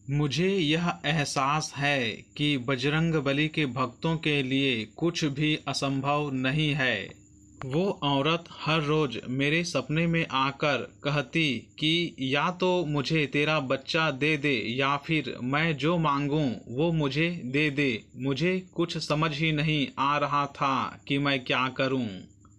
मुझे यह एहसास है कि बजरंगबली के भक्तों के लिए कुछ भी असंभव नहीं है। वो औरत हर रोज मेरे सपने में आकर कहती कि या तो मुझे तेरा बच्चा दे दे या फिर मैं जो मांगूं वो मुझे दे दे। मुझे कुछ समझ ही नहीं आ रहा था कि मैं क्या करूं।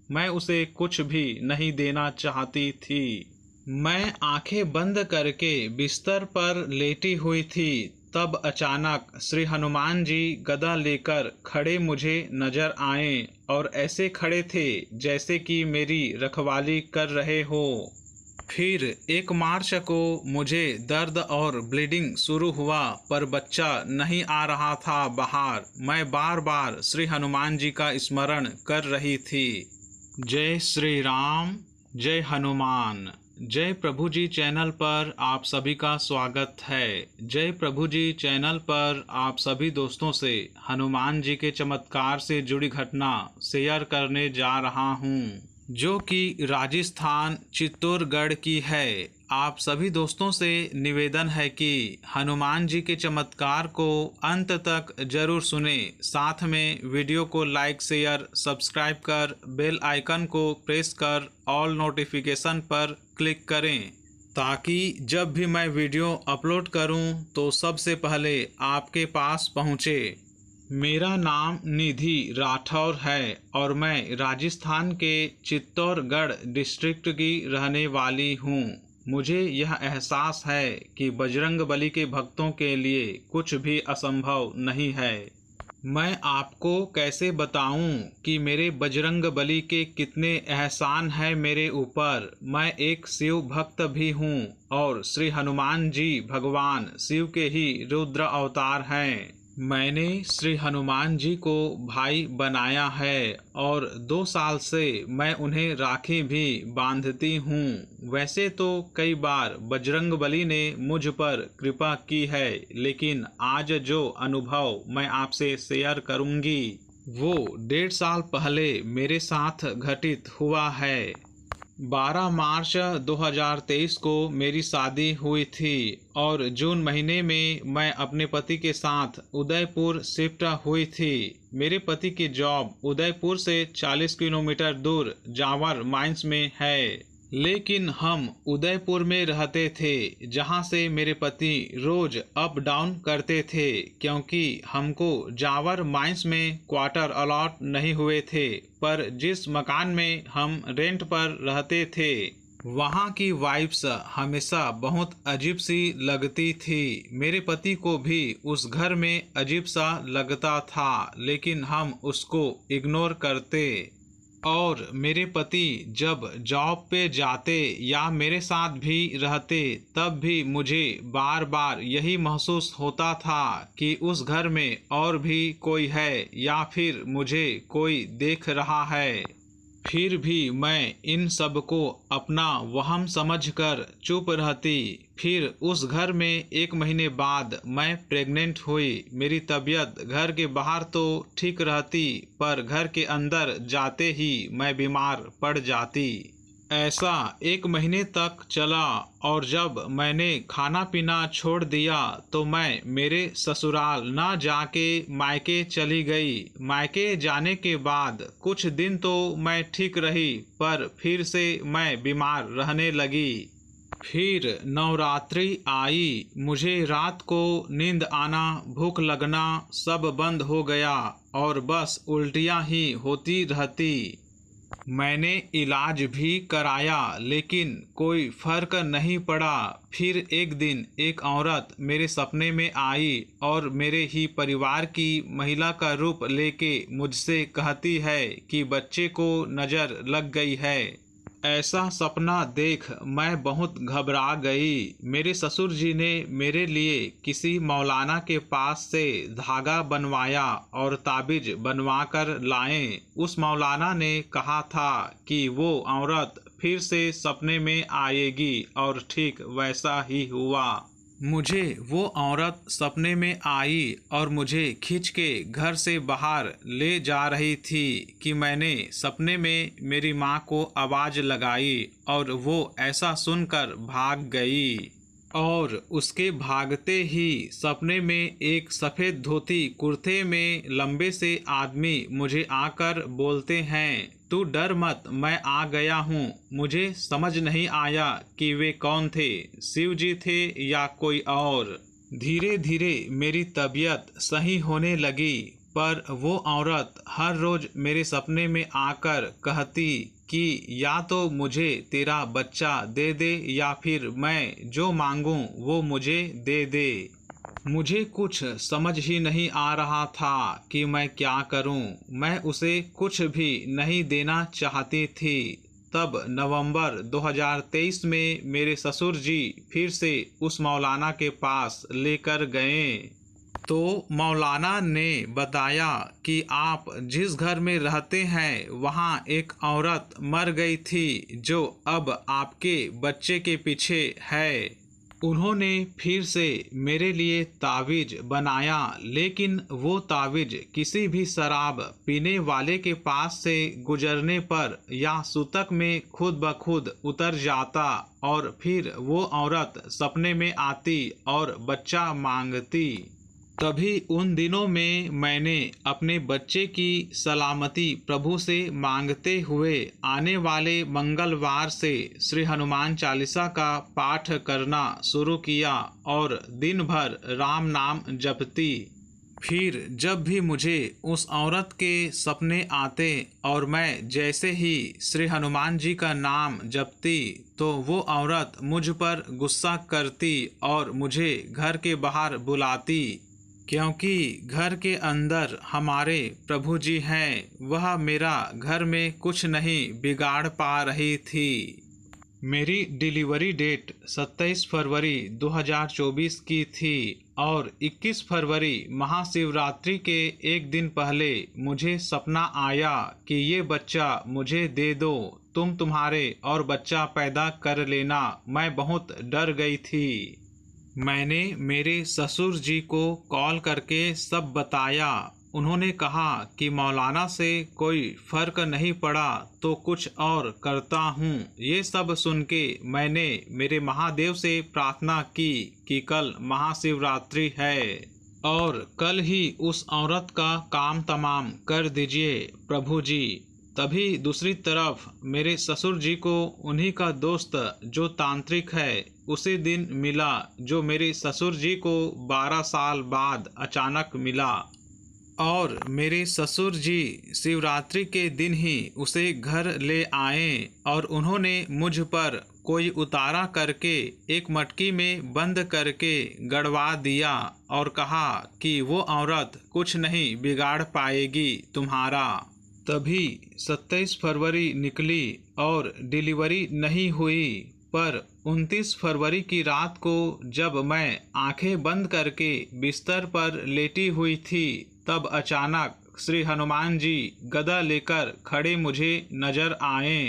मैं उसे कुछ भी नहीं देना चाहती थी। मैं आंखें बंद करके बिस्तर पर लेटी हुई थी। तब अचानक श्री हनुमान जी गदा लेकर खड़े मुझे नजर आए और ऐसे खड़े थे जैसे कि मेरी रखवाली कर रहे हो। फिर 1 मार्च को मुझे दर्द और ब्लीडिंग शुरू हुआ पर बच्चा नहीं आ रहा था बाहर। मैं बार बार श्री हनुमान जी का स्मरण कर रही थी। जय श्री राम, जय हनुमान। जय प्रभु जी चैनल पर आप सभी का स्वागत है। जय प्रभु जी चैनल पर आप सभी दोस्तों से हनुमान जी के चमत्कार से जुड़ी घटना शेयर करने जा रहा हूँ, जो कि राजस्थान चित्तौड़गढ़ की है। आप सभी दोस्तों से निवेदन है कि हनुमान जी के चमत्कार को अंत तक जरूर सुने। साथ में वीडियो को लाइक शेयर सब्सक्राइब कर बेल आइकन को प्रेस कर ऑल नोटिफिकेशन पर क्लिक करें, ताकि जब भी मैं वीडियो अपलोड करूं तो सबसे पहले आपके पास पहुंचे। मेरा नाम निधि राठौर है और मैं राजस्थान के चित्तौड़गढ़ डिस्ट्रिक्ट की रहने वाली हूँ। मुझे यह एहसास है कि बजरंगबली के भक्तों के लिए कुछ भी असंभव नहीं है। मैं आपको कैसे बताऊं कि मेरे बजरंगबली के कितने एहसान हैं मेरे ऊपर। मैं एक शिव भक्त भी हूं और श्री हनुमान जी भगवान शिव के ही रुद्र अवतार हैं। मैंने श्री हनुमान जी को भाई बनाया है और 2 साल से मैं उन्हें राखी भी बांधती हूँ। वैसे तो कई बार बजरंगबली ने मुझ पर कृपा की है, लेकिन आज जो अनुभव मैं आपसे शेयर करूँगी वो 1.5 साल पहले मेरे साथ घटित हुआ है। 12 मार्च 2023 को मेरी शादी हुई थी और जून महीने में मैं अपने पति के साथ उदयपुर शिफ्ट हुई थी। मेरे पति की जॉब उदयपुर से 40 किलोमीटर दूर जावर माइंस में है, लेकिन हम उदयपुर में रहते थे जहां से मेरे पति रोज अप डाउन करते थे, क्योंकि हमको जावर माइंस में क्वार्टर अलॉट नहीं हुए थे। पर जिस मकान में हम रेंट पर रहते थे वहाँ की वाइब्स हमेशा बहुत अजीब सी लगती थी। मेरे पति को भी उस घर में अजीब सा लगता था, लेकिन हम उसको इग्नोर करते। और मेरे पति जब जॉब पे जाते या मेरे साथ भी रहते तब भी मुझे बार बार यही महसूस होता था कि उस घर में और भी कोई है या फिर मुझे कोई देख रहा है। फिर भी मैं इन सब को अपना वहम समझकर चुप रहती। फिर उस घर में 1 महीने बाद मैं प्रेग्नेंट हुई। मेरी तबीयत घर के बाहर तो ठीक रहती, पर घर के अंदर जाते ही मैं बीमार पड़ जाती। ऐसा 1 महीने तक चला और जब मैंने खाना पीना छोड़ दिया तो मैं मेरे ससुराल ना जाके मायके चली गई। मायके जाने के बाद कुछ दिन तो मैं ठीक रही, पर फिर से मैं बीमार रहने लगी। फिर नवरात्रि आई। मुझे रात को नींद आना, भूख लगना सब बंद हो गया और बस उल्टियाँ ही होती रहती। मैंने इलाज भी कराया लेकिन कोई फर्क नहीं पड़ा। फिर एक दिन एक औरत मेरे सपने में आई और मेरे ही परिवार की महिला का रूप लेके मुझसे कहती है कि बच्चे को नज़र लग गई है। ऐसा सपना देख मैं बहुत घबरा गई। मेरे ससुर जी ने मेरे लिए किसी मौलाना के पास से धागा बनवाया और ताबीज बनवा कर लाए। उस मौलाना ने कहा था कि वो औरत फिर से सपने में आएगी और ठीक वैसा ही हुआ। मुझे वो औरत सपने में आई और मुझे खींच के घर से बाहर ले जा रही थी कि मैंने सपने में मेरी माँ को आवाज़ लगाई और वो ऐसा सुनकर भाग गई। और उसके भागते ही सपने में एक सफ़ेद धोती कुर्ते में लंबे से आदमी मुझे आकर बोलते हैं, तू डर मत, मैं आ गया हूँ। मुझे समझ नहीं आया कि वे कौन थे, शिव जी थे या कोई और। धीरे धीरे मेरी तबीयत सही होने लगी, पर वो औरत हर रोज मेरे सपने में आकर कहती कि या तो मुझे तेरा बच्चा दे दे या फिर मैं जो मांगूं वो मुझे दे दे। मुझे कुछ समझ ही नहीं आ रहा था कि मैं क्या करूं। मैं उसे कुछ भी नहीं देना चाहती थी। तब नवंबर 2023 में मेरे ससुर जी फिर से उस मौलाना के पास लेकर गए। तो मौलाना ने बताया कि आप जिस घर में रहते हैं वहाँ एक औरत मर गई थी जो अब आपके बच्चे के पीछे है। उन्होंने फिर से मेरे लिए तावीज बनाया, लेकिन वो तावीज किसी भी शराब पीने वाले के पास से गुजरने पर या सूतक में खुद ब खुद उतर जाता और फिर वो औरत सपने में आती और बच्चा मांगती। तभी उन दिनों में मैंने अपने बच्चे की सलामती प्रभु से मांगते हुए आने वाले मंगलवार से श्री हनुमान चालीसा का पाठ करना शुरू किया और दिन भर राम नाम जपती। फिर जब भी मुझे उस औरत के सपने आते और मैं जैसे ही श्री हनुमान जी का नाम जपती तो वो औरत मुझ पर गुस्सा करती और मुझे घर के बाहर बुलाती, क्योंकि घर के अंदर हमारे प्रभु जी हैं। वह मेरा घर में कुछ नहीं बिगाड़ पा रही थी। मेरी डिलीवरी डेट 27 फरवरी 2024 की थी और 21 फरवरी महाशिवरात्रि के एक दिन पहले मुझे सपना आया कि ये बच्चा मुझे दे दो, तुम तुम्हारे और बच्चा पैदा कर लेना। मैं बहुत डर गई थी। मैंने मेरे ससुर जी को कॉल करके सब बताया। उन्होंने कहा कि मौलाना से कोई फर्क नहीं पड़ा तो कुछ और करता हूँ। ये सब सुन के मैंने मेरे महादेव से प्रार्थना की कि कल महाशिवरात्रि है और कल ही उस औरत का काम तमाम कर दीजिए प्रभु जी। तभी दूसरी तरफ मेरे ससुर जी को उन्हीं का दोस्त जो तांत्रिक है उसी दिन मिला, जो मेरे ससुर जी को 12 साल बाद अचानक मिला और मेरे ससुर जी शिवरात्रि के दिन ही उसे घर ले आए और उन्होंने मुझ पर कोई उतारा करके एक मटकी में बंद करके गड़वा दिया और कहा कि वो औरत कुछ नहीं बिगाड़ पाएगी तुम्हारा। तभी 27 फरवरी निकली और डिलीवरी नहीं हुई, पर 29 फरवरी की रात को जब मैं आंखें बंद करके बिस्तर पर लेटी हुई थी तब अचानक श्री हनुमान जी गदा लेकर खड़े मुझे नजर आए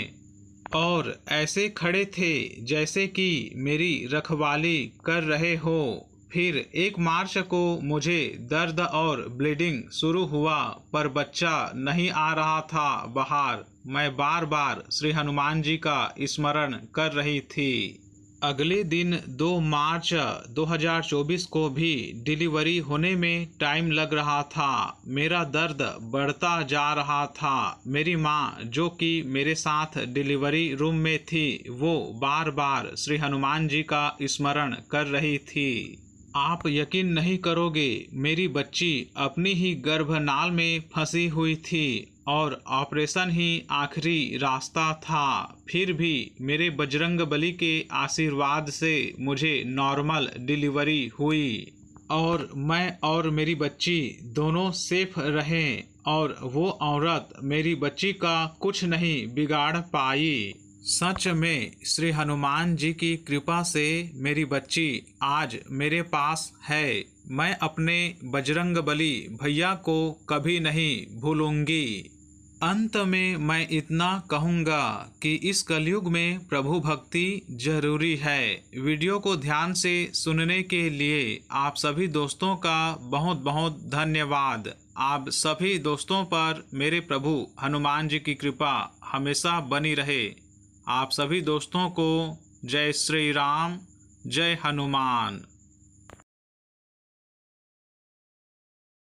और ऐसे खड़े थे जैसे कि मेरी रखवाली कर रहे हो। फिर 1 मार्च को मुझे दर्द और ब्लीडिंग शुरू हुआ, पर बच्चा नहीं आ रहा था बाहर। मैं बार बार श्री हनुमान जी का स्मरण कर रही थी। अगले दिन 2 मार्च 2024 को भी डिलीवरी होने में टाइम लग रहा था। मेरा दर्द बढ़ता जा रहा था। मेरी माँ जो कि मेरे साथ डिलीवरी रूम में थी वो बार बार श्री हनुमान जी का स्मरण कर रही थी। आप यकीन नहीं करोगे, मेरी बच्ची अपनी ही गर्भनाल में फंसी हुई थी और ऑपरेशन ही आखिरी रास्ता था। फिर भी मेरे बजरंगबली के आशीर्वाद से मुझे नॉर्मल डिलीवरी हुई और मैं और मेरी बच्ची दोनों सेफ रहे और वो औरत मेरी बच्ची का कुछ नहीं बिगाड़ पाई। सच में श्री हनुमान जी की कृपा से मेरी बच्ची आज मेरे पास है। मैं अपने बजरंगबली भैया को कभी नहीं भूलूंगी। अंत में मैं इतना कहूँगा कि इस कलयुग में प्रभु भक्ति जरूरी है। वीडियो को ध्यान से सुनने के लिए आप सभी दोस्तों का बहुत बहुत धन्यवाद। आप सभी दोस्तों पर मेरे प्रभु हनुमान जी की कृपा हमेशा बनी रहे। आप सभी दोस्तों को जय श्री राम, जय हनुमान।